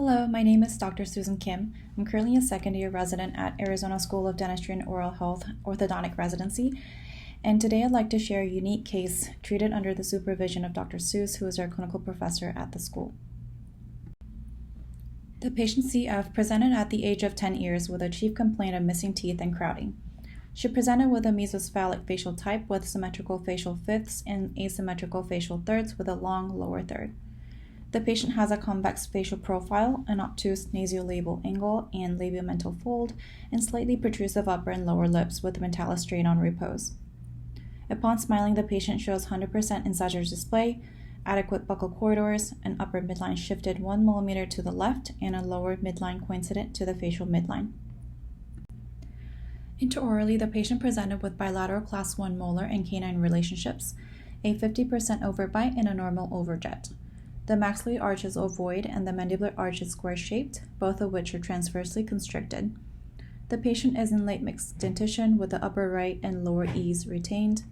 Hello, my name is Dr. Susan Kim. I'm currently a second-year resident at Arizona School of Dentistry and Oral Health Orthodontic Residency, and today I'd like to share a unique case treated under the supervision of Dr. Seuss, who is our clinical professor at the school. The patient CF presented at the age of 10 years with a chief complaint of missing teeth and crowding. She presented with a mesocephalic facial type with symmetrical facial fifths and asymmetrical facial thirds with a long lower third. The patient has a convex facial profile, an obtuse nasolabial angle and labiomental fold, and slightly protrusive upper and lower lips with metallostrain on repose. Upon smiling, the patient shows 100% incisors display, adequate buccal corridors, an upper midline shifted 1 mm to the left, and a lower midline coincident to the facial midline. Intraorally, the patient presented with bilateral class 1 molar and canine relationships, a 50% overbite, and a normal overjet. The maxillary arch is ovoid and the mandibular arch is square-shaped, both of which are transversely constricted. The patient is in late mixed dentition with the upper right and lower E's retained,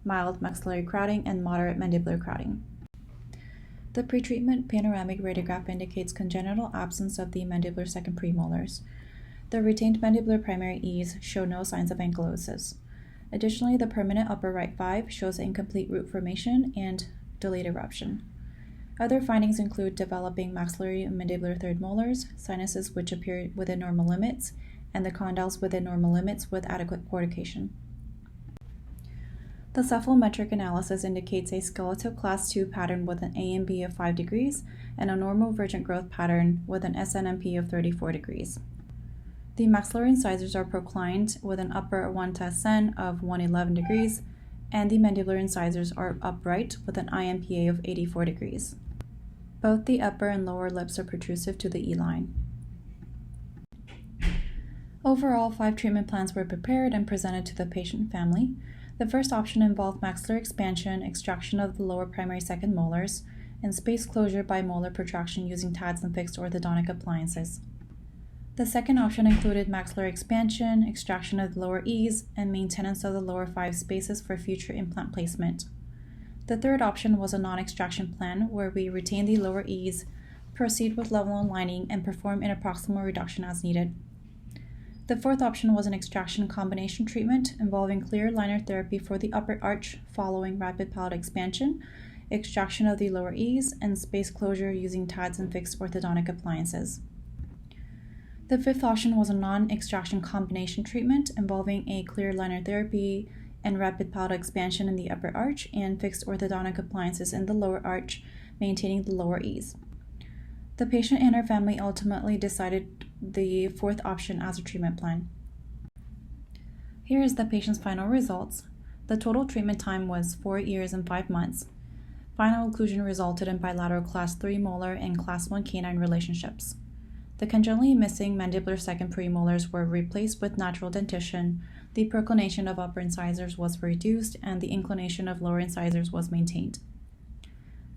mild maxillary crowding, and moderate mandibular crowding. The pretreatment panoramic radiograph indicates congenital absence of the mandibular second premolars. The retained mandibular primary E's show no signs of ankylosis. Additionally, the permanent upper right 5 shows incomplete root formation and delayed eruption. Other findings include developing maxillary and mandibular third molars, sinuses which appear within normal limits, and the condyles within normal limits with adequate cortication. The cephalometric analysis indicates a skeletal class 2 pattern with an A and B of 5 degrees and a normal vergent growth pattern with an SNMP of 34 degrees. The maxillary incisors are proclined with an upper 1 to SN of 111 degrees, and the mandibular incisors are upright with an IMPA of 84 degrees. Both the upper and lower lips are protrusive to the E-line. Overall, 5 treatment plans were prepared and presented to the patient family. The first option involved maxillary expansion, extraction of the lower primary second molars, and space closure by molar protraction using TADs and fixed orthodontic appliances. The second option included maxillary expansion, extraction of the lower E's, and maintenance of the lower 5 spaces for future implant placement. The third option was a non-extraction plan where we retain the lower E's, proceed with level aligning, and perform interproximal reduction as needed. The fourth option was an extraction combination treatment involving clear aligner therapy for the upper arch following rapid palate expansion, extraction of the lower E's, and space closure using TADs and fixed orthodontic appliances. The fifth option was a non-extraction combination treatment involving a clear aligner therapy and rapid palate expansion in the upper arch and fixed orthodontic appliances in the lower arch, maintaining the lower E's. The patient and her family ultimately decided the fourth option as a treatment plan. Here is the patient's final results. The total treatment time was 4 years and 5 months. Final occlusion resulted in bilateral class 3 molar and class 1 canine relationships. The congenitally missing mandibular second premolars were replaced with natural dentition, the proclination of upper incisors was reduced, and the inclination of lower incisors was maintained.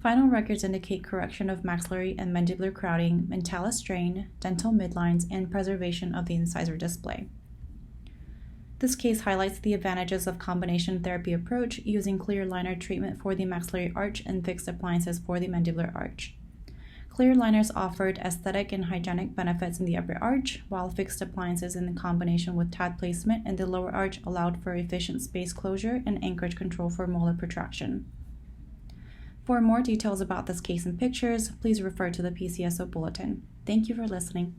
Final records indicate correction of maxillary and mandibular crowding, metallostrain, dental midlines, and preservation of the incisor display. This case highlights the advantages of combination therapy approach using clear aligner treatment for the maxillary arch and fixed appliances for the mandibular arch. Clear aligners offered aesthetic and hygienic benefits in the upper arch, while fixed appliances in combination with TAD placement in the lower arch allowed for efficient space closure and anchorage control for molar protraction. For more details about this case and pictures, please refer to the PCSO Bulletin. Thank you for listening.